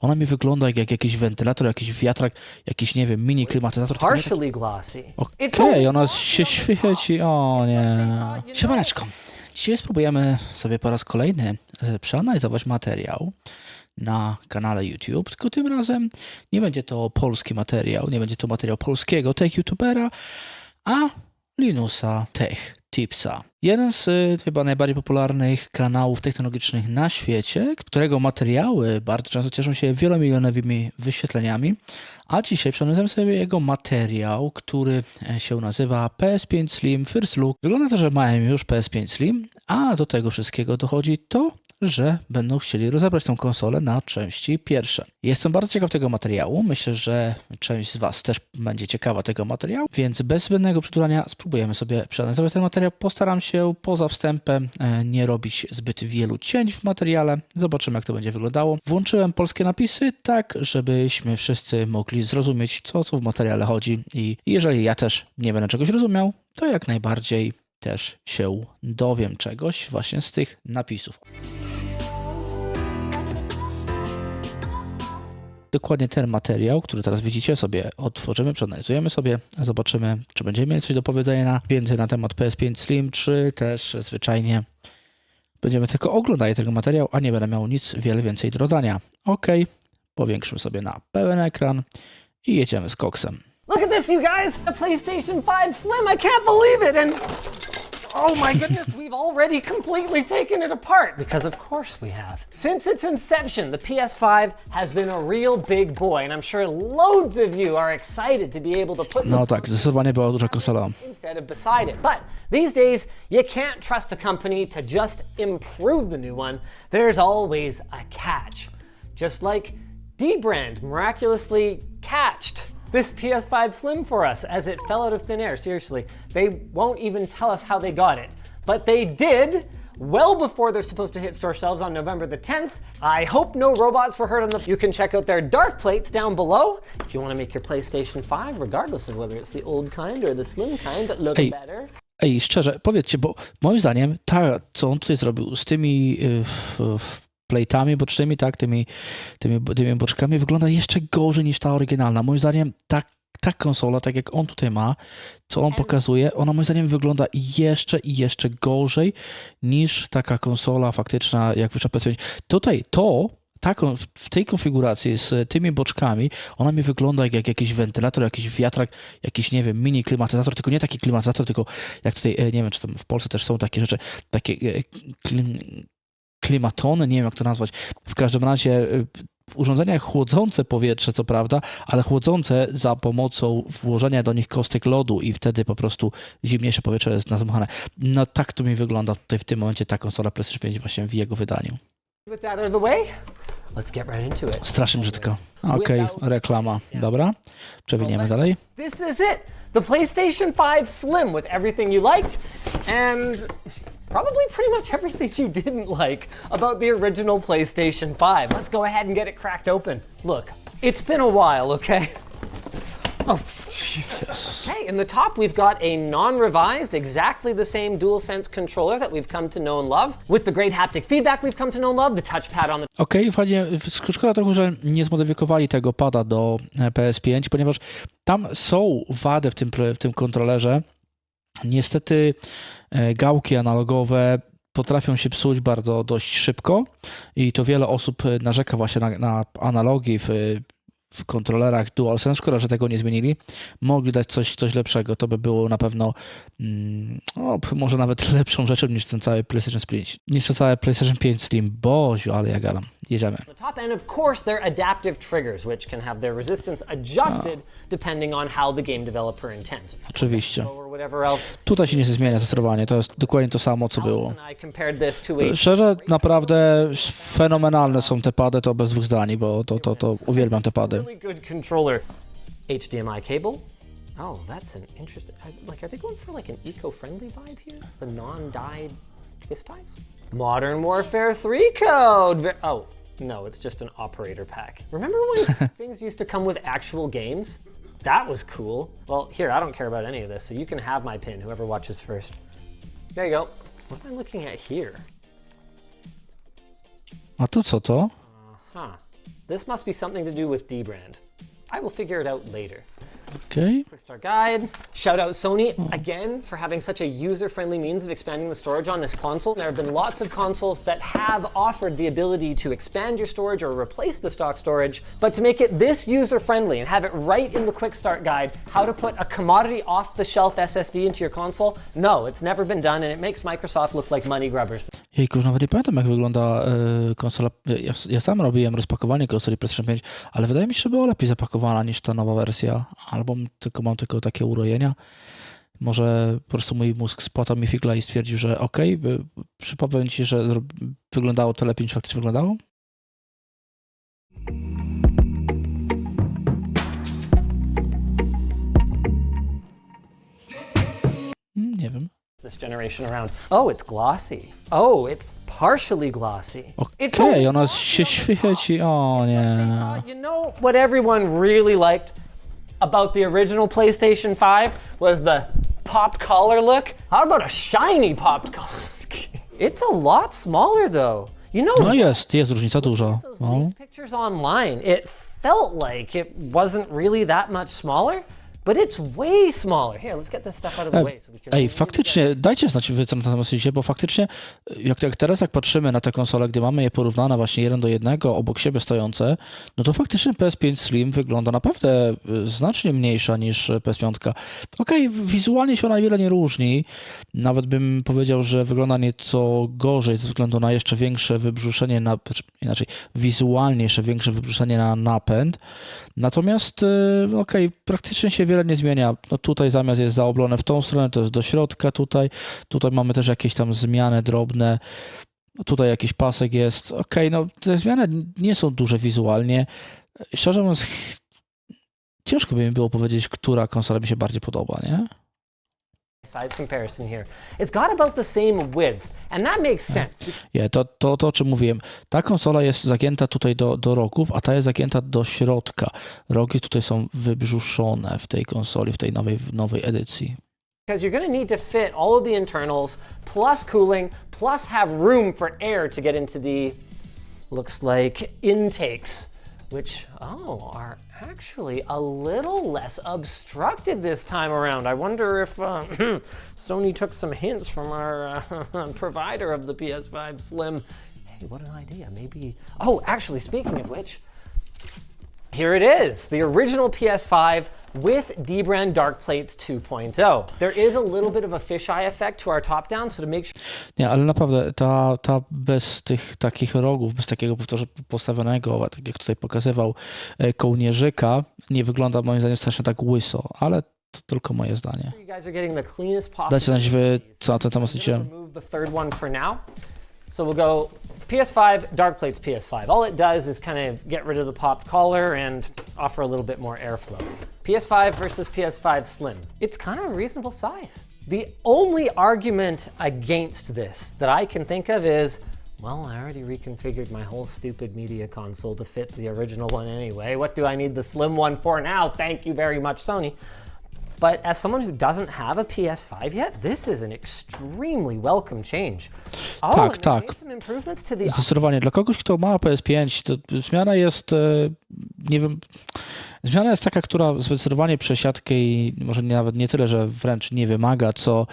Ona mi wygląda jak jakiś wentylator, jakiś wiatrak, jakiś, nie wiem, mini klimatyzator. Okej, ona się świeci. O nie. Siemaneczko. Dzisiaj spróbujemy sobie po raz kolejny przeanalizować materiał na kanale YouTube, tylko tym razem nie będzie to polski materiał, nie będzie to materiał polskiego Tech Youtubera, a Linusa Tech. Jeden z chyba najbardziej popularnych kanałów technologicznych na świecie, którego materiały bardzo często cieszą się wielomilionowymi wyświetleniami, a dzisiaj przeanalizujemy sobie jego materiał, który się nazywa PS5 Slim First Look. Wygląda to, że mają już PS5 Slim, a do tego wszystkiego dochodzi to, że będą chcieli rozebrać tą konsolę na części pierwsze. Jestem bardzo ciekaw tego materiału, myślę, że część z Was też będzie ciekawa tego materiału, więc bez zbędnego przedłużania spróbujemy sobie przeanalizować ten materiał. Postaram się poza wstępem nie robić zbyt wielu cięć w materiale. Zobaczymy, jak to będzie wyglądało. Włączyłem polskie napisy tak, żebyśmy wszyscy mogli zrozumieć, co w materiale chodzi i jeżeli ja też nie będę czegoś rozumiał, to jak najbardziej też się dowiem czegoś właśnie z tych napisów. Dokładnie ten materiał, który teraz widzicie, sobie otworzymy, przeanalizujemy sobie, zobaczymy, czy będziemy mieli coś do powiedzenia więcej na temat PS5 Slim, czy też zwyczajnie będziemy tylko oglądali tego materiału, a nie będę miał nic wiele więcej do dodania. Ok, powiększymy sobie na pełen ekran i jedziemy z koksem. Look at this, you guys! The PlayStation 5 Slim, I can't believe it! And oh my goodness, we've already completely taken it apart. Because of course we have. Since its inception, the PS5 has been a real big boy, and I'm sure loads of you are excited to be able to put No tak, zdecydowanie była duża konsola. instead of beside it. But these days, you can't trust a company to just improve the new one. There's always a catch. Just like D-Brand miraculously catched this PS5 Slim for us as it fell out of thin air. Seriously, they won't even tell us how they got it. But they did well before they're supposed to hit store shelves on November the 10th. I hope no robots were hurt on the... You can check out their dark plates down below if you want to make your PlayStation 5, regardless of whether it's the old kind or the slim kind, that look better. Ej, szczerze, powiedzcie, bo moim zdaniem co on tutaj zrobił z tymi plate'ami bocznymi, tak, tymi boczkami wygląda jeszcze gorzej niż ta oryginalna. Moim zdaniem ta konsola, tak jak on tutaj ma, co on pokazuje, ona moim zdaniem wygląda jeszcze gorzej niż taka konsola faktyczna, jak wyszła PS5. Tutaj w tej konfiguracji z tymi boczkami, ona mi wygląda jak jakiś wentylator, jakiś wiatrak, jakiś, nie wiem, mini klimatyzator, tylko nie taki klimatyzator, tylko jak tutaj, nie wiem, czy tam w Polsce też są takie rzeczy, takie klimatony, nie wiem jak to nazwać. W każdym razie urządzenia chłodzące powietrze, co prawda, ale chłodzące za pomocą włożenia do nich kostek lodu i wtedy po prostu zimniejsze powietrze jest nadmuchane. No tak to mi wygląda tutaj w tym momencie ta konsola PlayStation 5 właśnie w jego wydaniu. Strasznie brzydko. Okej, reklama. Dobra, przewiniemy dalej. This is it! The PlayStation 5 Slim with everything you liked and probably pretty much everything you didn't like about the original PlayStation 5. Let's go ahead and get it cracked open. Look, it's been a while, okay? Oh, Jesus. Okay, in the top we've got a non-revised, exactly the same DualSense controller that we've come to know and love. With the great haptic feedback we've come to know and love, the touchpad on the... Okej, fajnie, szkoda trochę, że nie zmodyfikowali tego pada do PS5, ponieważ tam są wady w tym kontrolerze. Niestety gałki analogowe potrafią się psuć dość szybko i to wiele osób narzeka właśnie na analogi w kontrolerach DualSense. Szkoda, że tego nie zmienili. Mogli dać coś lepszego. To by było na pewno może nawet lepszą rzeczą niż ten cały PlayStation 5. Niż ten cały PlayStation 5 Slim. Boziu, ale ja gadam. Jedziemy. The top end, of course, they're adaptive triggers, which can have their resistance adjusted depending on how the game developer intends. Oczywiście. Tutaj się nie zmienia sterowanie. To jest dokładnie to samo, co było. Szczerze, naprawdę fenomenalne są te pady, to bez dwóch zdań, bo to uwielbiam te pady. HDMI cable. Oh, that's an interesting. Are they going for like an eco-friendly vibe here? The non-dyed twist ties? Modern Warfare 3 code. Oh, no, it's just an operator pack. Remember when things used to come with actual games? That was cool. Well, here, I don't care about any of this, so you can have my pin, whoever watches first. There you go. What am I looking at here? A to co to? This must be something to do with dbrand. I will figure it out later. Okej. Quick start guide. Shout out Sony again for having such a user-friendly means of expanding the storage on this console. There have been lots of consoles that have offered the ability to expand your storage or replace the stock storage, but to make it this user-friendly and have it right in the quick start guide, how to put a commodity off-the-shelf SSD into your console, no, it's never been done and it makes Microsoft look like money grubbers. Jejku, już nawet nie pamiętam, jak wygląda konsola. Ja sam robiłem rozpakowanie konsoli PlayStation 5, ale wydaje mi się, że była lepiej zapakowana niż ta nowa wersja. Albo mam tylko takie urojenia. Może po prostu mój mózg spłatał mi figla i stwierdził, że okej, przypomnę ci, że wyglądało to lepiej niż faktycznie wyglądało. Nie wiem. This generation around. Oh, it's glossy. Oh, it's partially glossy. Okej, ona się świeci. O nie. You know what everyone really liked about the original PlayStation 5 was the popped collar look? How about a shiny popped collar? It's a lot smaller though. You know, No jest różnica duża. No. pictures online, it felt like it wasn't really that much smaller. But it's way smaller. Here, let's get this stuff out of the way so we can... Ej, faktycznie, dajcie znać, wy co na temat myślicie, bo faktycznie, jak teraz patrzymy na te konsole, gdy mamy je porównane właśnie 1:1 obok siebie stojące, no to faktycznie PS5 Slim wygląda naprawdę znacznie mniejsza niż PS5. Okej, wizualnie się ona niewiele nie różni. Nawet bym powiedział, że wygląda nieco gorzej ze względu na jeszcze większe wybrzuszenie, inaczej, wizualnie jeszcze większe wybrzuszenie na napęd. Natomiast, praktycznie się wiele nie zmienia. No tutaj zamiast jest zaoblone w tą stronę, to jest do środka tutaj. Tutaj mamy też jakieś tam zmiany drobne. Tutaj jakiś pasek jest. No te zmiany nie są duże wizualnie. Szczerze mówiąc, ciężko by mi było powiedzieć, która konsola mi się bardziej podoba, nie? Size comparison here. It's got about the same width, and that makes sense. To o czym mówiłem. Ta konsola jest zagięta tutaj do rogów, a ta jest zagięta do środka. Rogi tutaj są wybrzuszone w tej konsoli, w tej nowej edycji. Because you're going to need to fit all of the internals, plus cooling, plus have room for air to get into the, looks like, intakes, which, are actually a little less obstructed this time around. I wonder if Sony took some hints from our provider of the PS5 Slim. Hey, what an idea. Maybe... Oh, actually, speaking of which, here it is, the original PS5 with dbrand dark plates 2.0. There is a little bit of a fisheye effect to our top down, so to make sure... Nie, ale naprawdę ta bez tych takich rogów, bez takiego postawionego, tak jak tutaj pokazywał, kołnierzyka, nie wygląda moim zdaniem strasznie tak łyso, ale to tylko moje zdanie. Dajcie znać, wy co na ten temat myślicie. So we'll go PS5, dark plates PS5. All it does is kind of get rid of the popped collar and offer a little bit more airflow. PS5 versus PS5 Slim. It's kind of a reasonable size. The only argument against this that I can think of is, well, I already reconfigured my whole stupid media console to fit the original one anyway. What do I need the Slim one for now? Thank you very much, Sony. But as someone who doesn't have a PS5 yet, this is an extremely welcome change. Tak. Zdecydowanie. Dla kogoś, kto ma PS5, to zmiana jest, nie wiem, zmiana jest taka, która zdecydowanie przesiadkę i może nawet nie tyle, że wręcz nie wymaga, co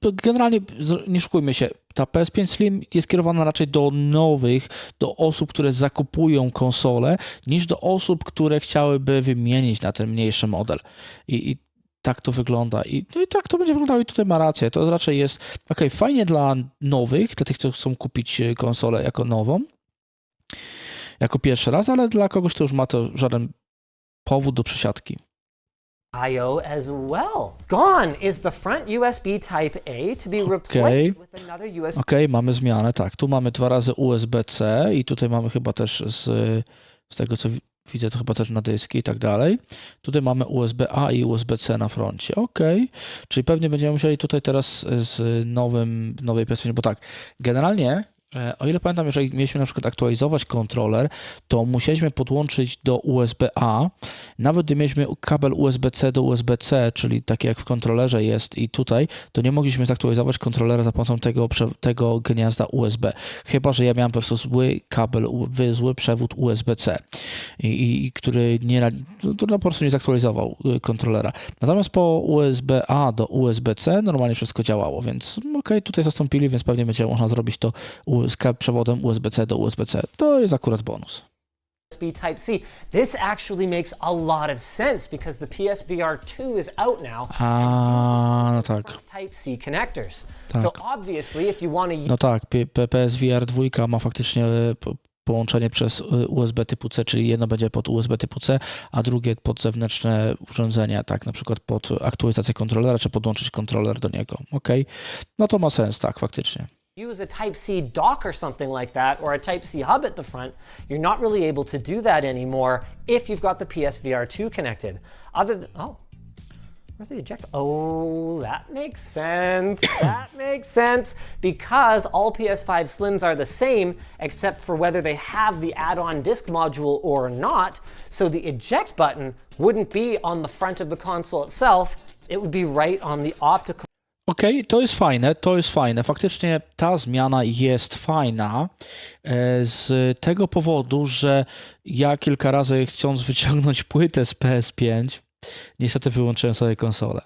generalnie, nie szukujmy się, ta PS5 Slim jest kierowana raczej do nowych, do osób, które zakupują konsolę, niż do osób, które chciałyby wymienić na ten mniejszy model. I tak to wygląda. I tak to będzie wyglądało i tutaj ma rację. To raczej jest fajnie dla nowych, dla tych, co chcą kupić konsolę jako nową, jako pierwszy raz, ale dla kogoś, kto już ma to żaden powód do przesiadki. I/O as well. Gone is the front USB Type A to be replaced with another USB. Okej, mamy zmianę, tak. Tu mamy 2 razy USB-C i tutaj mamy chyba też z tego, co widzę, to chyba też na dyski i tak dalej. Tutaj mamy USB-A i USB-C na froncie. Czyli pewnie będziemy musieli tutaj teraz z nowej PS5, bo tak, generalnie O ile pamiętam, jeżeli mieliśmy na przykład aktualizować kontroler, to musieliśmy podłączyć do USB-A. Nawet gdy mieliśmy kabel USB-C do USB-C, czyli takie jak w kontrolerze jest i tutaj, to nie mogliśmy zaktualizować kontrolera za pomocą tego gniazda USB. Chyba że ja miałem po prostu zły kabel, zły przewód USB-C, który po prostu nie zaktualizował kontrolera. Natomiast po USB-A do USB-C normalnie wszystko działało, więc okej, tutaj zastąpili, więc pewnie będzie można zrobić to z przewodem USB-C do USB-C. To jest akurat bonus. USB Type-C. This actually makes a lot of sense because the PSVR 2 is out now. No tak. Type-C connectors. Tak. So obviously if you want to No tak, PSVR 2 ma faktycznie połączenie przez USB typu C, czyli jedno będzie pod USB typu C, a drugie pod zewnętrzne urządzenia, tak, na przykład pod aktualizację kontrolera, czy podłączyć kontroler do niego. Okej, no to ma sens, tak, faktycznie. use a Type-C dock or something like that, or a Type-C hub at the front, you're not really able to do that anymore if you've got the PSVR 2 connected. Where's the ejector? Oh, that makes sense. That makes sense because all PS5 Slims are the same except for whether they have the add-on disk module or not. So the eject button wouldn't be on the front of the console itself. It would be right on the optical. Okej, to jest fajne. Faktycznie ta zmiana jest fajna z tego powodu, że ja kilka razy chcąc wyciągnąć płytę z PS5, niestety wyłączyłem sobie konsolę.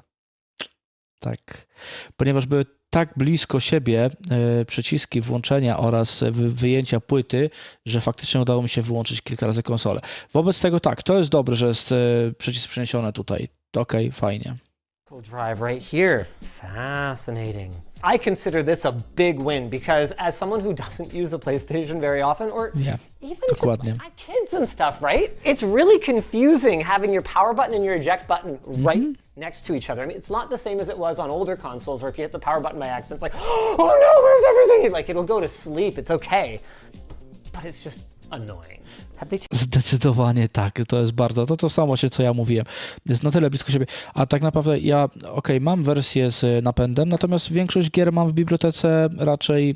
Tak, ponieważ były tak blisko siebie przyciski włączenia oraz wyjęcia płyty, że faktycznie udało mi się wyłączyć kilka razy konsolę. Wobec tego tak, to jest dobre, że jest przycisk przeniesiony tutaj. Okej, fajnie. Drive right here. Fascinating. I consider this a big win because as someone who doesn't use the PlayStation very often, or even dokładnie. just my kids and stuff, right? It's really confusing having your power button and your eject button right next to each other. I mean, it's not the same as it was on older consoles where if you hit the power button by accident, it's like, oh no, where's everything? Like it'll go to sleep, it's okay. But it's just annoying. Zdecydowanie tak, to jest bardzo, to samo się, co ja mówiłem, jest na tyle blisko siebie, a tak naprawdę ja, mam wersję z napędem, natomiast większość gier mam w bibliotece raczej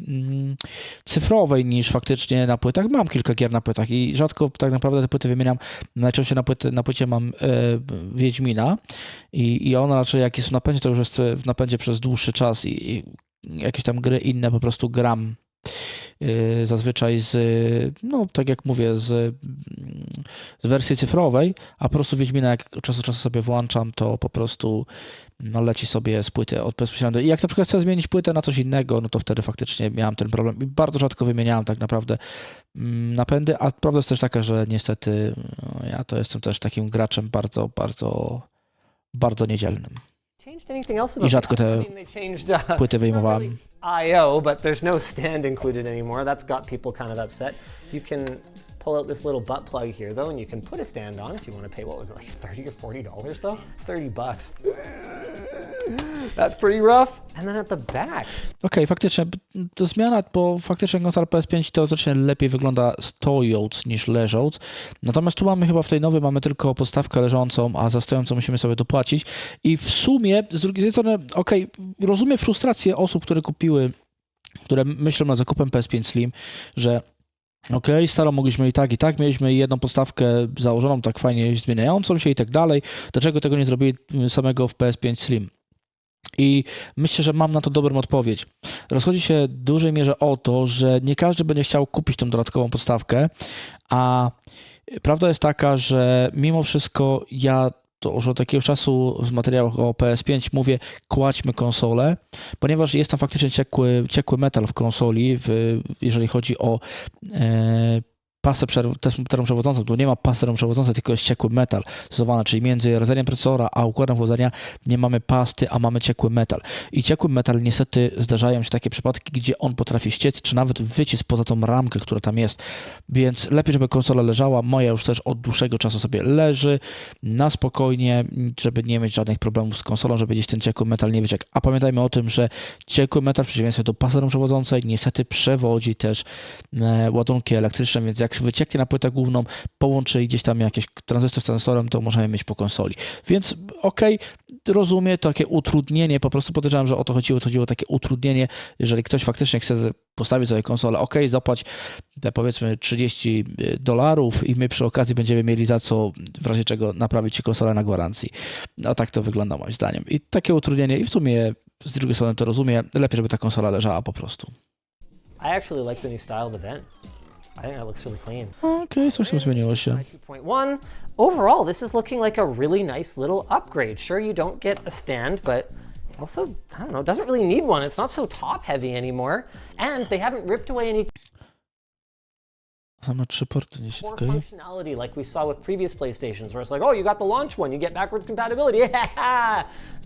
cyfrowej niż faktycznie na płytach. Mam kilka gier na płytach i rzadko tak naprawdę te płyty wymieniam, najczęściej na płycie mam Wiedźmina i ona raczej jak jest w napędzie, to już jest w napędzie przez dłuższy czas i jakieś tam gry inne po prostu gram. Zazwyczaj tak jak mówię, z wersji cyfrowej, a po prostu Wiedźmina jak od czasu do czasu sobie włączam, to po prostu leci sobie z płyty od bezpośrednio. I jak na przykład chcę zmienić płytę na coś innego, no to wtedy faktycznie miałem ten problem i bardzo rzadko wymieniałem tak naprawdę napędy, a prawda jest też taka, że niestety ja to jestem też takim graczem bardzo, bardzo, bardzo niedzielnym. I rzadko te płyty wyjmowałem. I/O, but there's no stand included anymore. That's got people kind of upset. You can pull out this little butt plug here though, and you can put a stand on if you want to pay. What was it, like $30 or $40 though? $30. That's pretty rough. And then at the back. Okej, faktycznie to zmiana, bo faktycznie konsola PS5 teoretycznie lepiej wygląda stojąc niż leżąc. Natomiast tu mamy chyba w tej nowej mamy tylko leżącą, a za stojącą musimy sobie dopłacić. I w sumie z drugiej strony, rozumiem frustrację osób, które myślą nad zakupem PS5 Slim, że staro mogliśmy i tak, mieliśmy jedną podstawkę założoną, tak fajnie zmieniającą się i tak dalej. Dlaczego tego nie zrobili samego w PS5 Slim? I myślę, że mam na to dobrą odpowiedź. Rozchodzi się w dużej mierze o to, że nie każdy będzie chciał kupić tą dodatkową podstawkę, a prawda jest taka, że mimo wszystko ja to już od jakiegoś czasu w materiałach o PS5 mówię, kładźmy konsolę, ponieważ jest tam faktycznie ciekły metal w konsoli, jeżeli chodzi o pasę termoprzewodzącą, tu nie ma pasy termoprzewodzącej, tylko jest ciekły metal stosowany, czyli między rdzeniem procesora a układem chłodzenia nie mamy pasty, a mamy ciekły metal. I ciekły metal niestety zdarzają się takie przypadki, gdzie on potrafi ściec, czy nawet wyciec poza tą ramkę, która tam jest. Więc lepiej, żeby konsola leżała. Moja już też od dłuższego czasu sobie leży na spokojnie, żeby nie mieć żadnych problemów z konsolą, żeby gdzieś ten ciekły metal nie wyciekł. A pamiętajmy o tym, że ciekły metal w przeciwieństwie do pasy termoprzewodzącej niestety przewodzi też ładunki elektryczne, więc jak jak wycieknie na płytę główną, połączy gdzieś tam jakiś tranzystor z tranzystorem, to możemy mieć po konsoli. Więc okej, rozumiem takie utrudnienie, po prostu podejrzewam, że o to chodziło takie utrudnienie, jeżeli ktoś faktycznie chce postawić sobie konsolę, zapłać powiedzmy $30 i my przy okazji będziemy mieli za co w razie czego naprawić ci konsolę na gwarancji. No tak to wygląda moim zdaniem. I takie utrudnienie i w sumie z drugiej strony to rozumiem, lepiej żeby ta konsola leżała po prostu. I actually like the new style of the vent. I think that looks really clean. Okej, coś tam zmieniło się. 2.1. Overall, this is looking like a really nice little upgrade. Sure, you don't get a stand, but also, I don't know, doesn't really need one. It's not so top heavy anymore. And they haven't ripped away any Ma 3 porty, core functionality like we saw with previous PlayStations, where it's like, oh, you got the launch one, you get backwards compatibility.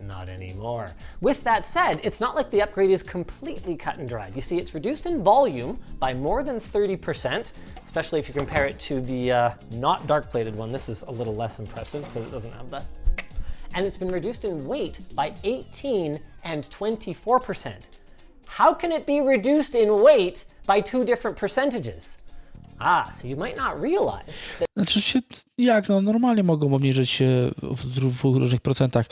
Not anymore. With that said, it's not like the upgrade is completely cut and dried. You see, it's reduced in volume by more than 30%, especially if you compare it to the not dark-plated one. This is a little less impressive because it doesn't have that. And it's been reduced in weight by 18 and 24%. How can it be reduced in weight by 2 different percentages? So you might not realize that... Znaczy się, normalnie mogą obniżyć się w 2 różnych procentach.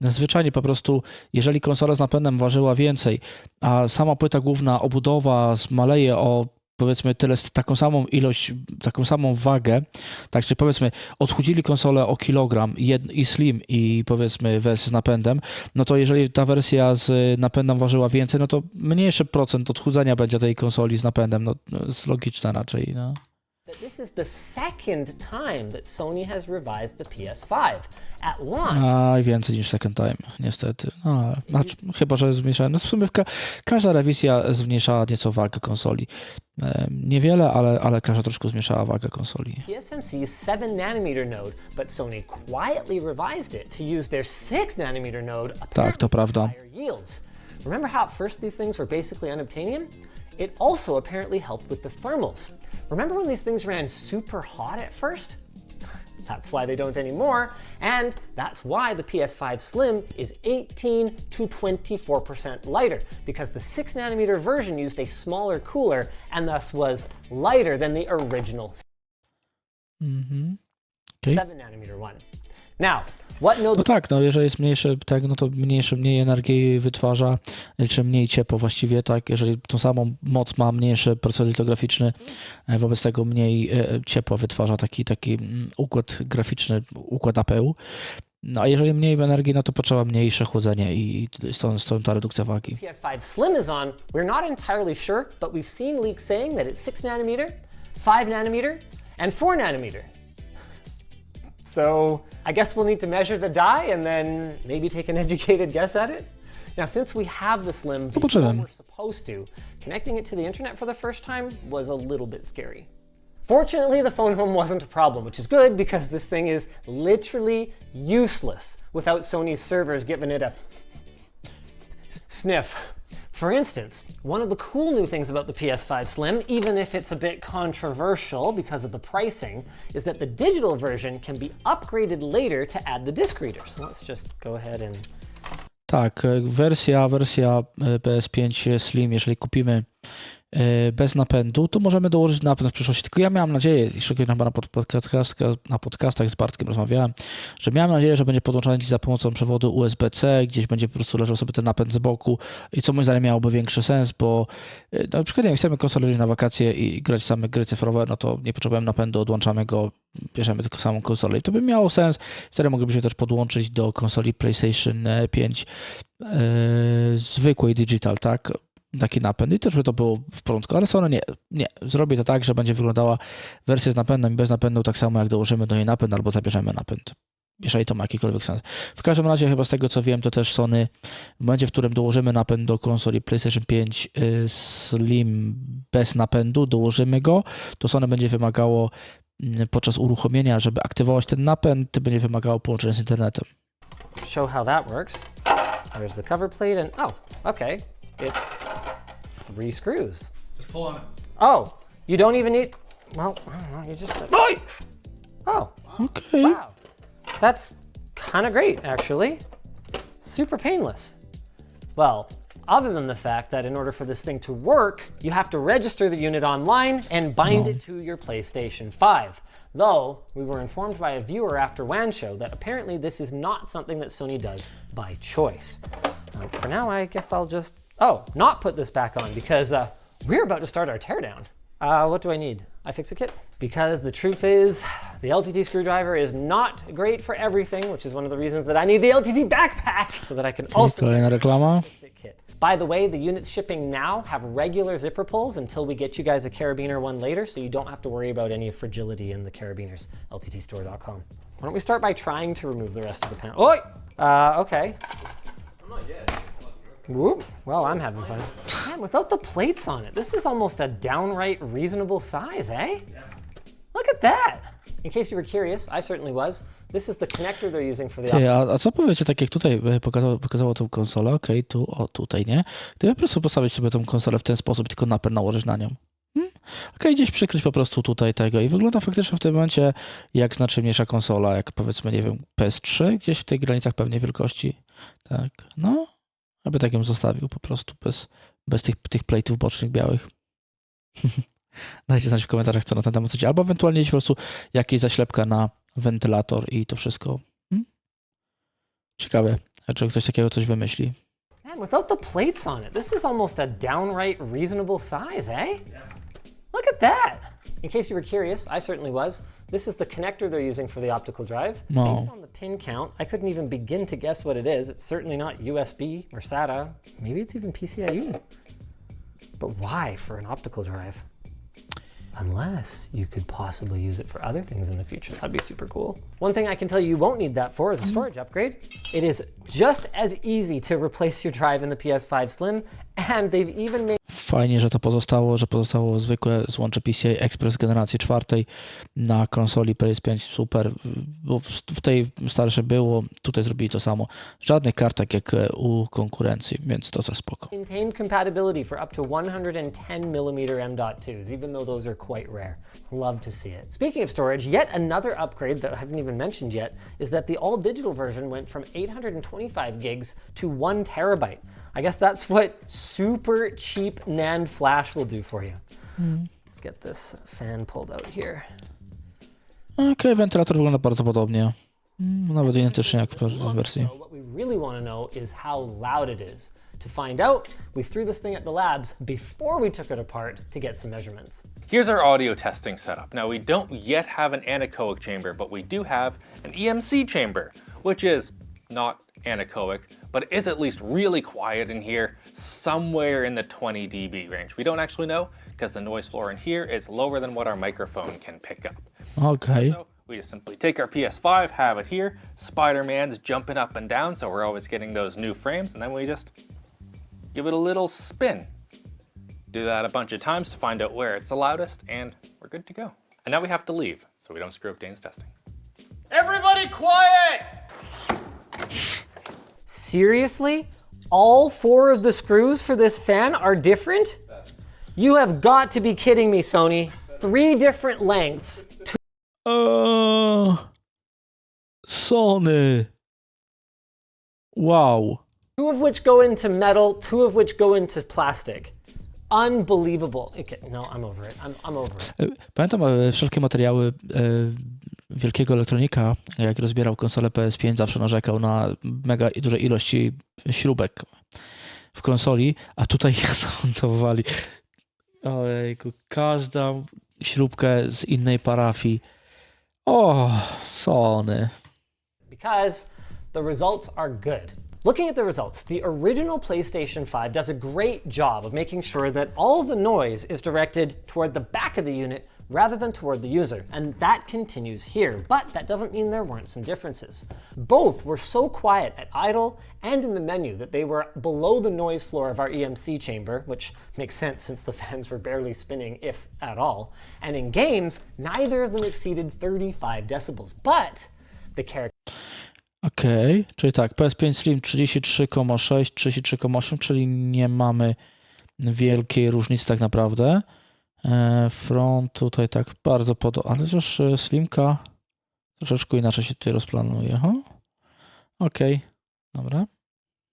Zwyczajnie po prostu, jeżeli konsola z napędem ważyła więcej, a sama płyta główna, obudowa zmaleje o powiedzmy taką samą ilość, taką samą wagę, tak, czyli powiedzmy odchudzili konsolę o kilogram i slim i powiedzmy wersję z napędem, no to jeżeli ta wersja z napędem ważyła więcej, no to mniejszy procent odchudzenia będzie tej konsoli z napędem, no jest logiczne raczej, no. This is the second time that Sony has revised the PS5. At launch. Więcej niż second time, niestety. Chyba, że zmniejszałem. No w sumie każda rewizja zmniejszała nieco wagę konsoli. Niewiele, ale każda troszkę zmniejszała wagę konsoli. TSMC's 7nm node, but Sony quietly revised it to use their 6nm node. Tak, to prawda. Yields. Remember how at first these things were basically unobtainium? It also apparently helped with the thermals. Remember when these things ran super hot at first? That's why they don't anymore, and that's why the PS5 Slim is 18 to 24% lighter, because the 6nm version used a smaller cooler and thus was lighter than the original 7nm one. Now, what node... No tak, jeżeli jest mniejszy, tak, no to mniej energii wytwarza, czy mniej ciepła właściwie, tak, jeżeli tą samą moc ma mniejszy procesor litograficzny, wobec tego mniej ciepła wytwarza taki układ graficzny, układ APU. No a jeżeli mniej energii, no to potrzeba mniejsze chłodzenie i stąd ta redukcja wagi. PS5 Slim is on, we're not entirely sure, but we've seen leaks saying that it's 6nm, 5nm, and 4nm. So I guess we'll need to measure the die and then maybe take an educated guess at it. Now, since we have the Slim before we're supposed to, connecting it to the internet for the first time was a little bit scary. Fortunately, the phone home wasn't a problem, which is good because this thing is literally useless without Sony's servers giving it a sniff. For instance, one of the cool new things about the PS5 Slim, even if it's a bit controversial because of the pricing, is that the digital version can be upgraded later to add the disc reader. So let's just go ahead and... Tak, wersja PS5 Slim, jeżeli kupimy bez napędu, to możemy dołożyć napęd w przyszłości. Tylko ja miałem nadzieję, i na podcastach z Bartkiem rozmawiałem, że miałem nadzieję, że będzie podłączany dziś za pomocą przewodu USB-C, gdzieś będzie po prostu leżał sobie ten napęd z boku i co moim zdaniem miałoby większy sens, bo na przykład jak chcemy konsolę wziąć na wakacje i grać same gry cyfrowe, no to nie potrzebujemy napędu, odłączamy go, bierzemy tylko samą konsolę i to by miało sens. Wtedy moglibyśmy też podłączyć do konsoli PlayStation 5 zwykłej digital, tak? Taki napęd i też by to było w porządku, ale Sony nie. Zrobi to tak, że będzie wyglądała wersja z napędem i bez napędu tak samo jak dołożymy do niej napęd albo zabierzemy napęd, jeżeli to ma jakikolwiek sens. W każdym razie chyba z tego co wiem, to też Sony w momencie, w którym dołożymy napęd do konsoli PlayStation 5 Slim bez napędu, dołożymy go, to Sony będzie wymagało podczas uruchomienia, żeby aktywować ten napęd, będzie wymagało połączenia z internetem. Show how that works. There's the cover plate and okay. It's 3 screws. Just pull on it. Oh, you don't even need... Well, I don't know, you just said... Oh, okay. Wow. That's kind of great, actually. Super painless. Well, other than the fact that in order for this thing to work, you have to register the unit online and bind it to your PlayStation 5. Though, we were informed by a viewer after WAN show that apparently this is not something that Sony does by choice. For now, I guess I'll just, not put this back on because we're about to start our teardown. What do I need? iFixit kit? Because the truth is, the LTT screwdriver is not great for everything, which is one of the reasons that I need the LTT backpack so that I can also Kolejna reklama. iFixit kit. By the way, the units shipping now have regular zipper pulls until we get you guys a carabiner one later, so you don't have to worry about any fragility in the carabiners. LTTstore.com. Why don't we start by trying to remove the rest of the panel? Oi! Okay. I'm not yet. Whoop. Well, I'm having fun. Man, without the plates on it, this is almost a downright reasonable size, eh? Yeah. Look at that. In case you were curious, I certainly was. This is the connector they're using for the Ty, a co powiecie, tak jak tutaj pokazało tą konsolę, okej, tu, tutaj, nie? Gdyby po prostu postawić sobie tą konsolę w ten sposób, tylko napęd nałożyć na nią. Okej, gdzieś przykryć po prostu tutaj tego i wygląda faktycznie w tym momencie jak znacznie mniejsza konsola, jak powiedzmy, nie wiem, PS3, gdzieś w tych granicach pewnie wielkości. Tak, no, aby tak ją zostawił po prostu bez tych plate'ów bocznych białych. Dajcie znać w komentarzach, co na ten temat chcecie. Albo ewentualnie po prostu jakieś zaślepka na wentylator i to wszystko. Ciekawe, czy ktoś takiego coś wymyśli. Man, without the plates on it, this is almost a downright reasonable size, eh? Yeah. Look at that. In case you were curious, I certainly was. This is the connector they're using for the optical drive. No. Based on the pin count, I couldn't even begin to guess what it is. It's certainly not USB or SATA. Maybe it's even PCIe. But why for an optical drive? Unless you could possibly use it for other things in the future. That'd be super cool. One thing I can tell you won't need that for is a storage upgrade. It is just as easy to replace your drive in the PS5 Slim, and they've even made... Fajnie, że pozostało zwykłe złącze PCI Express generacji 4 na konsoli PS5. Super, bo w tej starszej było, tutaj zrobili to samo. Żadnych kartek jak u konkurencji, więc to za spoko. Maintained compatibility for up to 110mm M.2s, even though those are quite rare. Love to see it. Speaking of storage, yet another upgrade that I haven't even mentioned yet is that the all-digital version went from 825 gigs to 1 terabyte. I guess that's what super cheap NAND flash will do for you. Let's get this fan pulled out here. Okej, wentylator wygląda bardzo podobnie. Nawet identycznie jak w wersji. So what we really want to know is how loud it is. To find out, we threw this thing at the labs before we took it apart to get some measurements. Here's our audio testing setup. Now we don't yet have an anechoic chamber, but we do have an EMC chamber, which is not anechoic, but it is at least really quiet in here, somewhere in the 20 dB range. We don't actually know because the noise floor in here is lower than what our microphone can pick up. Okej. So we just simply take our PS5, have it here, Spider-Man's jumping up and down, so we're always getting those new frames, and then we just give it a little spin. Do that a bunch of times to find out where it's the loudest, and we're good to go. And now we have to leave, so we don't screw up Dane's testing. Everybody quiet! Seriously? All 4 of the screws for this fan are different? You have got to be kidding me, Sony. 3 different lengths. Sony. Wow. 2 of which go into metal, 2 of which go into plastic. Unbelievable. Okay, no, I'm over it. I'm over it. Pamiętam wszelkie materiały wielkiego elektronika, jak rozbierał konsolę PS5, zawsze narzekał na mega duże ilości śrubek w konsoli, a tutaj zamontowali ojejku, każdą śrubkę z innej parafii. O, Sony. Because the results are good. Looking at the results, the original PlayStation 5 does a great job of making sure that all the noise is directed toward the back of the unit rather than toward the user, and that continues here, but that doesn't mean there weren't some differences. Both were so quiet at idle and in the menu that they were below the noise floor of our EMC chamber, which makes sense since the fans were barely spinning, if at all, and in games, neither of them exceeded 35 decibels, but the character... Okej, czyli tak, PS5 Slim 33,6, 33,8, czyli nie mamy wielkiej różnicy tak naprawdę. Front tutaj tak bardzo podobnie, ale też Slimka troszeczkę inaczej się tutaj rozplanuje. Okej, dobra.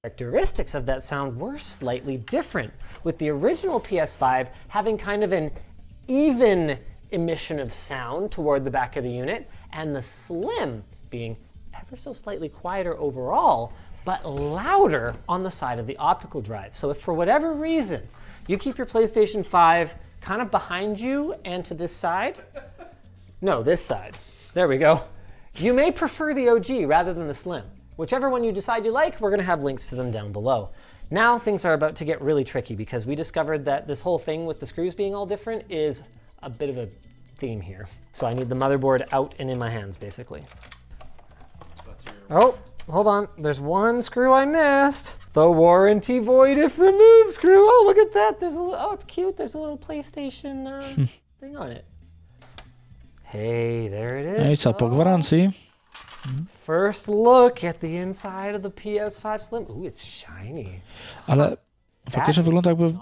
Characteristics of that sound were slightly different, with the original PS5 having kind of an even emission of sound toward the back of the unit, and the Slim being ever so slightly quieter overall, but louder on the side of the optical drive. So if for whatever reason you keep your PlayStation 5 kind of behind you and to this side, no, this side, there we go, you may prefer the OG rather than the Slim. Whichever one you decide you like, we're gonna have links to them down below. Now things are about to get really tricky because we discovered that this whole thing with the screws being all different is a bit of a theme here. So I need the motherboard out and in my hands, basically. Oh, hold on, there's one screw I missed. The warranty void if removed screw. Oh, look at that, there's a little, oh, it's cute, there's a little PlayStation thing on it. Hey, there it is. No i co, po gwarancji? First look at the inside of the PS5 Slim. Ooh, it's shiny. Ale faktycznie wygląda jakby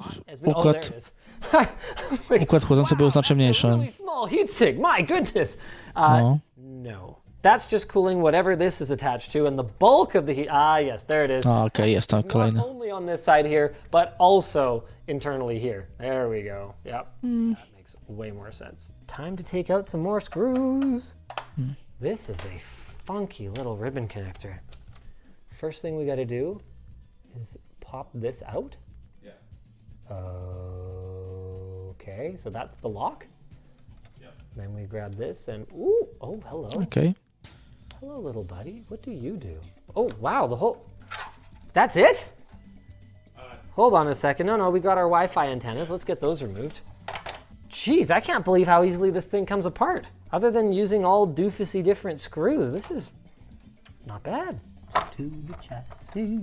układ chłodzący był znacznie mniejszy. Really small heatsink, my goodness. No. No. That's just cooling whatever this is attached to, and the bulk of the heat. Ah, yes, there it is. Okej, jest tam kolejny. Not only on this side here, but also internally here. There we go. Yep. That makes way more sense. Time to take out some more screws. This is a funky little ribbon connector. First thing we got to do is pop this out. Yeah. Okay, so that's the lock. Yep. Then we grab this and ooh, oh, hello. Okay. Hello, little buddy. What do you do? Oh, wow, the whole... That's it? Hold on a second. No, we got our Wi-Fi antennas. Let's get those removed. Jeez, I can't believe how easily this thing comes apart. Other than using all doofusy different screws, this is not bad. To the chassis.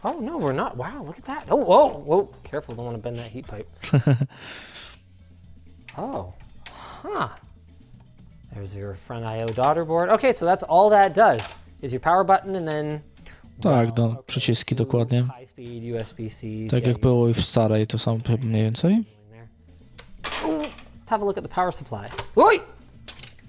Oh, no, we're not. Wow, look at that. Oh, whoa. Careful, don't want to bend that heat pipe. Oh, huh. There's your front I/O daughter board. Okay, so that's all that does. Is your power button and then... Tak, no, przyciski dokładnie. High speed, USB-C. Tak jak było i w starej, to samo mniej więcej. Let's have a look at the power supply. Oi!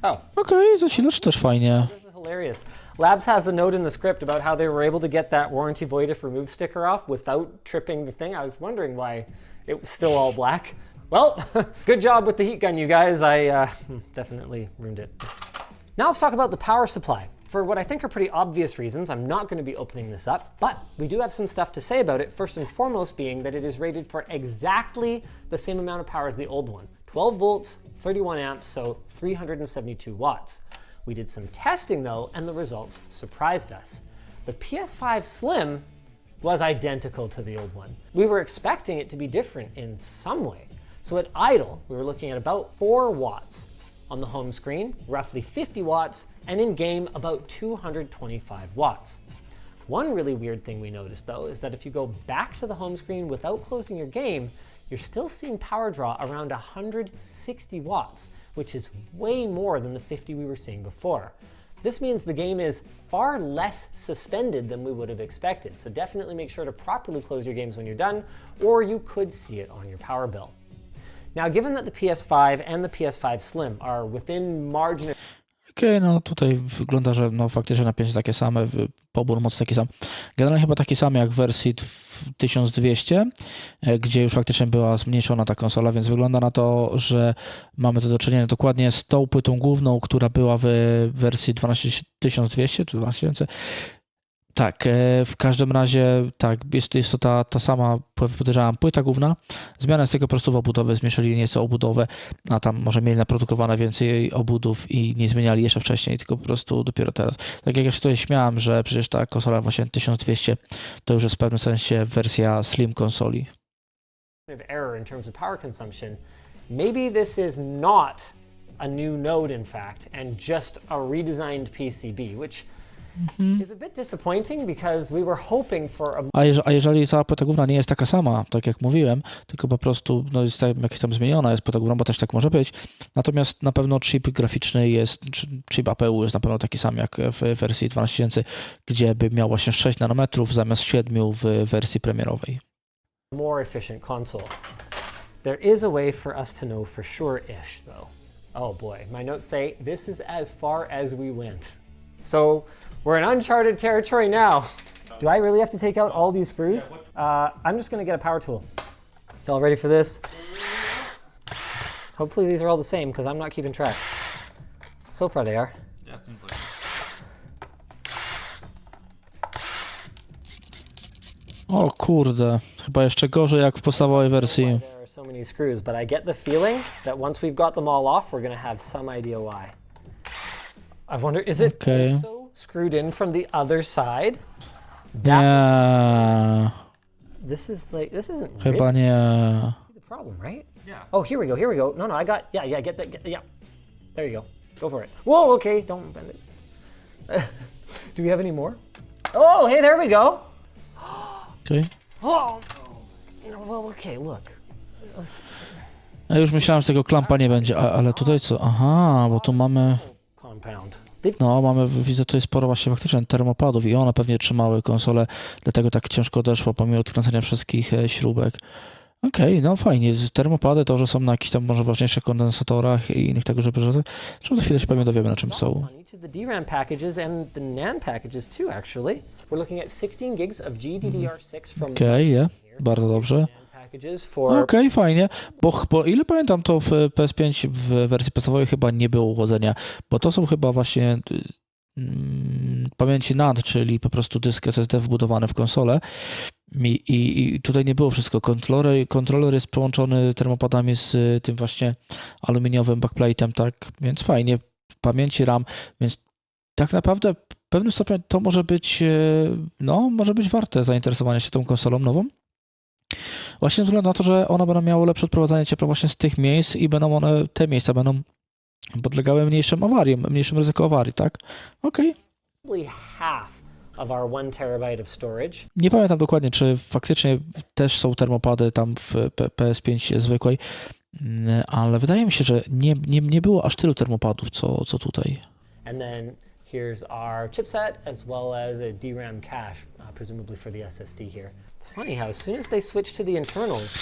Oh. Okej, zasilacz też fajnie. This is hilarious. Labs has a note in the script about how they were able to get that warranty void if removed sticker off without tripping the thing. I was wondering why it was still all black. Well, good job with the heat gun, you guys. I definitely ruined it. Now let's talk about the power supply. For what I think are pretty obvious reasons, I'm not going to be opening this up, but we do have some stuff to say about it, first and foremost being that it is rated for exactly the same amount of power as the old one. 12 volts, 31 amps, so 372 watts. We did some testing though, and the results surprised us. The PS5 Slim was identical to the old one. We were expecting it to be different in some way. So at idle, we were looking at about 4 watts. On the home screen, roughly 50 watts, and in game, about 225 watts. One really weird thing we noticed though is that if you go back to the home screen without closing your game, you're still seeing power draw around 160 watts, which is way more than the 50 we were seeing before. This means the game is far less suspended than we would have expected, so definitely make sure to properly close your games when you're done, or you could see it on your power bill. Now, given that the PS5 and the PS5 Slim are within margin... Okej, no tutaj wygląda, że no faktycznie napięcie takie same, pobór mocy taki sam. Generalnie chyba taki sam jak w wersji 1200, gdzie już faktycznie była zmniejszona ta konsola, więc wygląda na to, że mamy to do czynienia dokładnie z tą płytą główną, która była w wersji 12200 czy 12000. Tak, w każdym razie tak, jest to ta sama, podejrzewam, płyta główna. Zmiana jest tylko po prostu w obudowie, zmniejszyli nieco obudowę, a tam może mieli naprodukowane więcej obudów i nie zmieniali jeszcze wcześniej, tylko po prostu dopiero teraz. Tak jak ja się tutaj śmiałem, że przecież ta konsola właśnie 1200 to już jest w pewnym sensie wersja slim konsoli. Error in terms of power consumption. Maybe this is not a new node in fact and just a redesigned PCB, which is a bit disappointing because we were hoping for a jeżeli cała płyta główna nie jest taka sama, tak jak mówiłem, tylko po prostu no, jest jakaś tam zmieniona, jest płyta główna, bo też tak może być. Natomiast na pewno chip graficzny jest, chip APU jest na pewno taki sam jak w wersji 12000, gdzie by miał właśnie 6 nanometrów zamiast 7 w wersji premierowej. More efficient console. There is a way for us to know for sure-ish though. Oh boy, my notes say this is as far as we went. So we're in uncharted territory now. Do I really have to take out all these screws? I'm just gonna get a power tool. Y'all ready for this? Hopefully these are all the same, because I'm not keeping track. So far they are. Yeah, it seems like O kurde, chyba jeszcze gorzej jak w podstawowej wersji. There are so many screws, but I get the feeling that once we've got them all off, we're gonna have some idea why. I wonder, is it also screwed in from the other side? Nie, This isn't chyba nie. the problem, right? Yeah. Oh, here we go. No, I got, yeah, get that, yeah. There you go. Go for it. Whoa, okay, don't bend it. Do we have any more? Oh, hey, there we go. Okay. Oh, well, okay, look. Ja już myślałem, że tego klampa nie będzie, ale tutaj co? Aha, bo tu mamy... Compound. No, mamy, widzę tutaj sporo właśnie faktycznie termopadów i one pewnie trzymały konsolę, dlatego tak ciężko odeszło, pomimo odkręcenia wszystkich śrubek. Okej, no fajnie. Termopady to, że są na jakichś tam może ważniejszych kondensatorach i innych tego, żeby... Zresztą za chwilę się pewnie dowiemy, na czym są. On each of the DRAM packages and the NAND packages too, actually. We're looking at 16 gigs of GDDR6 from... Okej, bardzo dobrze. Okej, fajnie, bo ile pamiętam, to w PS5 w wersji podstawowej chyba nie było chłodzenia, bo to są chyba właśnie pamięci NAND, czyli po prostu dysk SSD wbudowany w konsolę i tutaj nie było wszystko. Kontroler jest połączony termopadami z tym właśnie aluminiowym backplate'em, tak, więc fajnie, pamięci RAM, więc tak naprawdę w pewnym stopniu to może być, no, może być warte zainteresowania się tą konsolą nową. Właśnie ze względu na to, że one będą miały lepsze odprowadzanie ciepła właśnie z tych miejsc i te miejsca będą podlegały mniejszym awariom, mniejszym ryzyku awarii, tak? Okej. Nie pamiętam dokładnie, czy faktycznie też są termopady tam w PS5 zwykłej, ale wydaje mi się, że nie było aż tylu termopadów, co tutaj. And then here's our chipset as well as a DRAM cache, presumably for the SSD here. It's funny how as soon as they switch to the internals,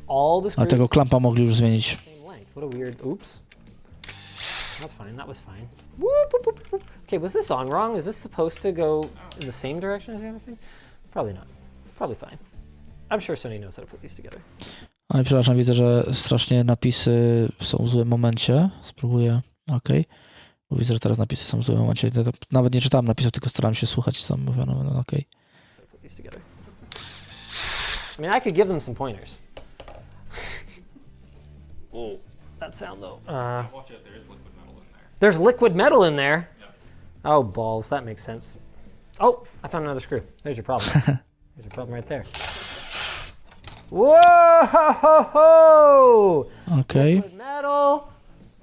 all the screws... A tego klampa mogli już zmienić. Same length. What a weird... Oops. That's fine, that was fine. Whoop, whoop, whoop, whoop. Okay, was this on wrong? Is this supposed to go in the same direction as the other thing? Probably not. Probably fine. I'm sure Sony knows how to put these together. Oj, przepraszam, widzę, że strasznie napisy są w złym momencie. Spróbuję. Okej. Bo widzę, że teraz napisy są w złym momencie. Nawet nie czytałem napisów, tylko starałem się słuchać, co tam mówiono. No, okej. I mean, I could give them some pointers. Oh, that sound though. watch out, there is liquid metal in there. There's liquid metal in there? Yep. Oh, balls, that makes sense. Oh, I found another screw. There's your problem. There's your problem right there. Whoa! Okej.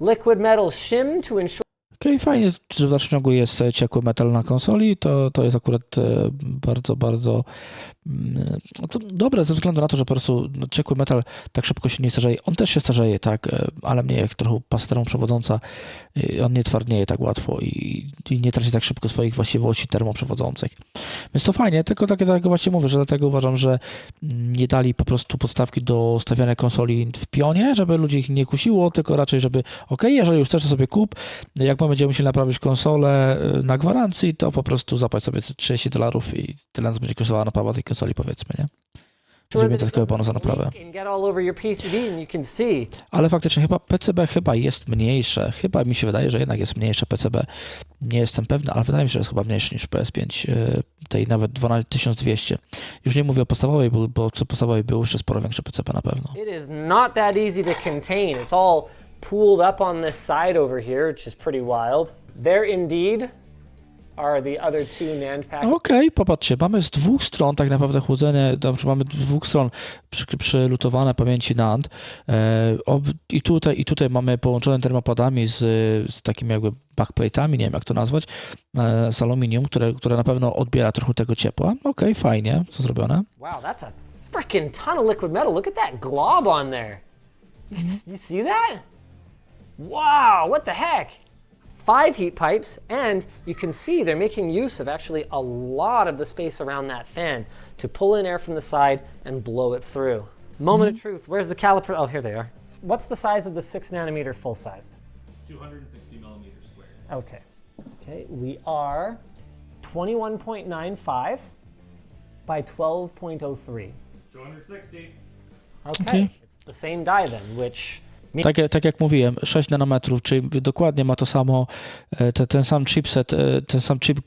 Liquid metal shim to ensure... Okej, fajnie, że w dalszym ciągu jest ciekły metal na konsoli, to jest akurat bardzo, bardzo dobre ze względu na to, że po prostu ciekły metal tak szybko się nie starzeje. On też się starzeje, tak, ale mniej jak trochę pasta termoprzewodząca, on nie twardnieje tak łatwo i nie traci tak szybko swoich właściwości termoprzewodzących. Więc to fajnie, tylko tak właśnie mówię, że dlatego uważam, że nie dali po prostu podstawki do stawiania konsoli w pionie, żeby ludzi ich nie kusiło, tylko raczej, żeby jeżeli już chcesz, to sobie kup, jak będziemy musieli naprawić konsolę na gwarancji, to po prostu zapłać sobie $30 i tyle nas będzie kosztowała naprawa tej konsoli, powiedzmy, nie? Żeby mieć dodatkowy bonus za naprawę. Ale faktycznie chyba PCB jest mniejsze. Chyba mi się wydaje, że jednak jest mniejsze PCB. Nie jestem pewny, ale wydaje mi się, że jest chyba mniejsze niż PS5. Tej nawet 12200. Już nie mówię o podstawowej, bo podstawowej był jeszcze sporo większe PCB na pewno. It is not that easy to contain. It's all pooled up on this side over here, which is pretty wild. There indeed are the other two NAND packages. Okej, popatrzcie, mamy z dwóch stron tak naprawdę chłodzenie, mamy z dwóch stron przylutowane pamięci NAND i tutaj mamy połączone termopadami z takimi jakby backplate'ami, nie wiem jak to nazwać, z aluminium, które na pewno odbiera trochę tego ciepła. Okej, fajnie, co zrobione. Wow, that's a freaking ton of liquid metal. Look at that glob on there. You see that? Wow, what the heck? 5 heat pipes, and you can see they're making use of actually a lot of the space around that fan to pull in air from the side and blow it through. Moment of truth, where's the caliper? Oh, here they are. What's the size of the 6 nanometer full sized? 260 millimeters squared. Okay, we are 21.95 by 12.03. 260. Okay. It's the same die then, which... Tak jak mówiłem, 6 nanometrów, czyli dokładnie ma to samo, ten sam chipset, ten sam chip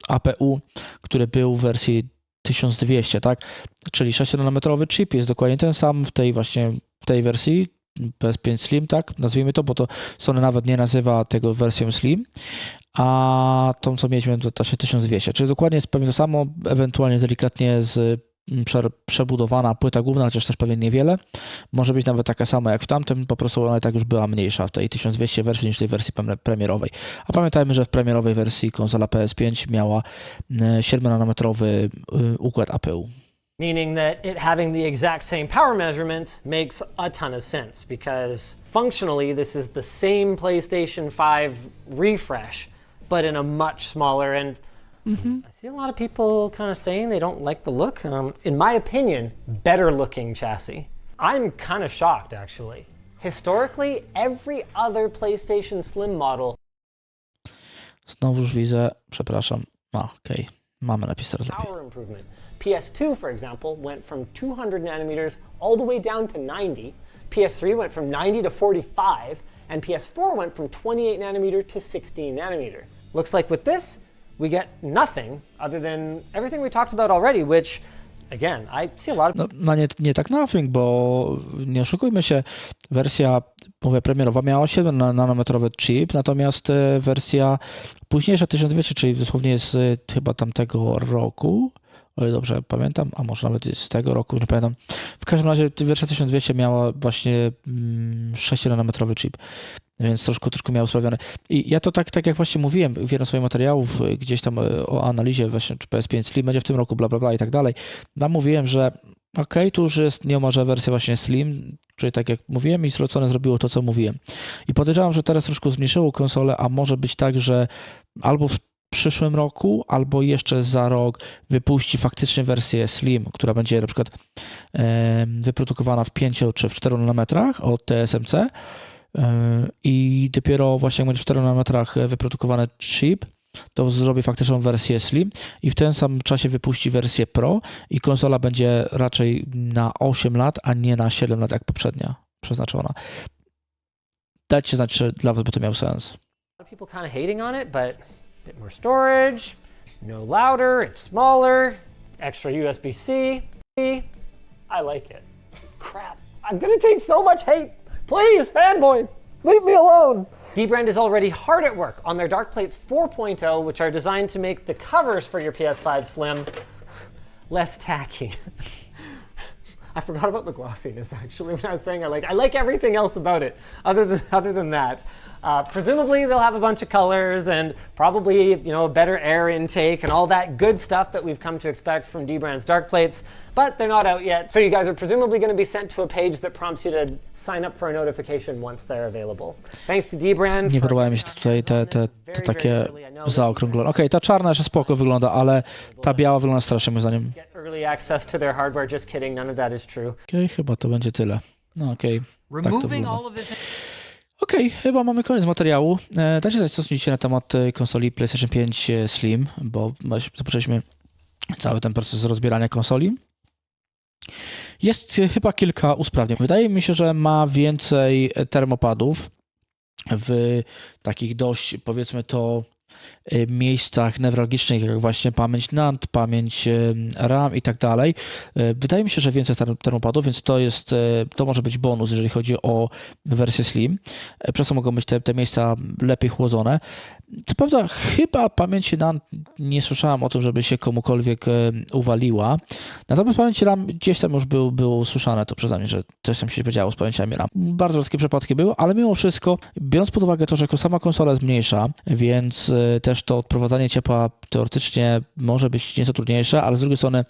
APU, który był w wersji 1200, tak? Czyli 6-nanometrowy chip jest dokładnie ten sam w tej wersji PS5 Slim, tak? Nazwijmy to, bo to Sony nawet nie nazywa tego wersją Slim, a tą, co mieliśmy, to się 1200, czyli dokładnie jest pewnie to samo, ewentualnie delikatnie przebudowana płyta główna, chociaż też pewnie niewiele. Może być nawet taka sama jak w tamtym, po prostu ona tak już była mniejsza w tej 1200 wersji niż w tej wersji premierowej. A pamiętajmy, że w premierowej wersji konsola PS5 miała 7-nanometrowy układ APU. Meaning that it having the exact same power measurements makes a ton of sense because functionally this is the same PlayStation 5 refresh, but in a much smaller and I see a lot of people kind of saying they don't like the look. In my opinion, better looking chassis. I'm kind of shocked actually. Historically, every other PlayStation Slim model. Znowuż widzę, przepraszam. Okej. Mamy napis teraz lepiej. Power improvement. PS2, for example, went from 200 nanometers all the way down to 90. PS3 went from 90 to 45, and PS4 went from 28 nanometer to 16 nanometer. Looks like with this, we get nothing other than everything we talked about already, which, again, I see a lot of... No nie tak nothing, bo nie oszukujmy się, wersja, mówię, premierowa miała 7-nanometrowy chip, natomiast wersja późniejsza 1200, czyli dosłownie z chyba tamtego roku, o ile dobrze pamiętam, a może nawet z tego roku, nie pamiętam. W każdym razie wersja 1200 miała właśnie 6-nanometrowy chip, więc troszkę miał usprawione. I ja to tak jak właśnie mówiłem w jednym z swoich materiałów, gdzieś tam o analizie właśnie, czy PS5 Slim będzie w tym roku, bla, bla, bla i tak dalej, tam mówiłem, że tu już jest nieomalże wersja właśnie Slim, czyli tak jak mówiłem i Sony zrobiło to, co mówiłem. I podejrzewam, że teraz troszkę zmniejszyło konsolę, a może być tak, że albo w przyszłym roku, albo jeszcze za rok wypuści faktycznie wersję Slim, która będzie na przykład wyprodukowana w 5 czy w 4 nanometrach od TSMC i dopiero właśnie jak będzie w 4 nanometrach wyprodukowany chip, to zrobi faktyczną wersję Slim i w tym samym czasie wypuści wersję Pro i konsola będzie raczej na 8 lat, a nie na 7 lat jak poprzednia przeznaczona. Dajcie znać, czy dla was by to miał sens. People kind of hating on it, but a bit more storage, no louder, it's smaller, extra USB-C. I like it. Crap, I'm gonna take so much hate. Please, fanboys, leave me alone. Dbrand is already hard at work on their Dark Plates 4.0, which are designed to make the covers for your PS5 Slim less tacky. I forgot about the glossiness actually when I was saying I like everything else about it other than that. Presumably they'll have a bunch of colors and probably a better air intake and all that good stuff that we've come to expect from Dbrand's Dark Plates, but they're not out yet. So you guys are presumably going to be sent to a page that prompts you to sign up for a notification once they're available. Thanks to Dbrand. Nie podobają mi się tutaj te takie zaokrąglone. Okej, ta czarna jeszcze spoko wygląda, ale ta biała wygląda strasznie moim zdaniem. Early access to their hardware, just kidding, none of that is true. Chyba to będzie tyle. No tak to wygląda. Chyba mamy koniec materiału. Dajcie znać, co sądzicie na temat konsoli PlayStation 5 Slim, bo zapoczęliśmy cały ten proces rozbierania konsoli. Jest chyba kilka usprawnień. Wydaje mi się, że ma więcej termopadów w takich dość, powiedzmy to, miejscach newralgicznych, jak właśnie pamięć NAND, pamięć RAM i tak dalej. Wydaje mi się, że więcej termopadów, więc to może być bonus, jeżeli chodzi o wersję Slim. Przez co mogą być te miejsca lepiej chłodzone. Co prawda chyba pamięci NAND nie słyszałem o tym, żeby się komukolwiek uwaliła. Natomiast pamięci RAM gdzieś tam już było usłyszane to przeze mnie, że coś tam się podziało z pamięciami RAM. Bardzo rzadkie przypadki były, ale mimo wszystko, biorąc pod uwagę to, że sama konsola jest mniejsza, więc też to odprowadzanie ciepła teoretycznie może być nieco trudniejsze, ale z drugiej strony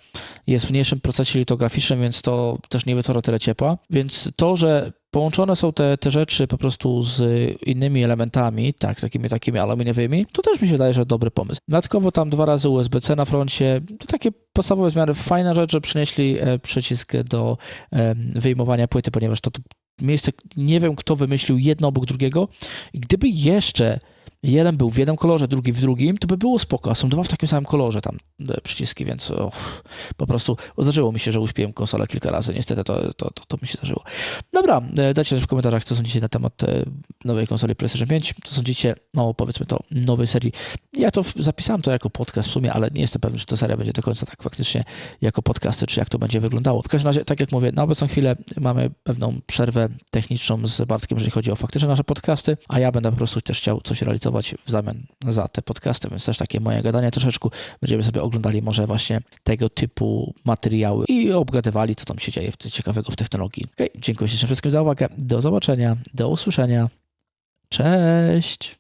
jest w mniejszym procesie litograficznym, więc to też nie wytwarza tyle ciepła. Więc to, że połączone są te rzeczy po prostu z innymi elementami, takimi aluminiowymi, to też mi się wydaje, że dobry pomysł. Dodatkowo tam 2 razy USB-C na froncie, to takie podstawowe zmiany. Fajna rzecz, że przynieśli przycisk do wyjmowania płyty, ponieważ to miejsce, nie wiem kto wymyślił jedno obok drugiego i gdyby jeszcze jeden był w jednym kolorze, drugi w drugim, to by było spoko, a są dwa w takim samym kolorze tam przyciski, więc po prostu zdarzyło mi się, że uśpiłem konsolę kilka razy, niestety to mi się zdarzyło. Dobra, dajcie też w komentarzach, co sądzicie na temat nowej konsoli PlayStation 5, co sądzicie, no powiedzmy to, nowej serii. Ja to zapisałem to jako podcast w sumie, ale nie jestem pewny, czy ta seria będzie do końca tak faktycznie jako podcasty, czy jak to będzie wyglądało. W każdym razie, tak jak mówię, na obecną chwilę mamy pewną przerwę techniczną z Bartkiem, jeżeli chodzi o faktyczne nasze podcasty, a ja będę po prostu też chciał coś realizować w zamian za te podcasty, więc też takie moje gadanie troszeczkę. Będziemy sobie oglądali może właśnie tego typu materiały i obgadywali, co tam się dzieje ciekawego w technologii. Dziękuję ślicznie wszystkim za uwagę. Do zobaczenia, do usłyszenia. Cześć!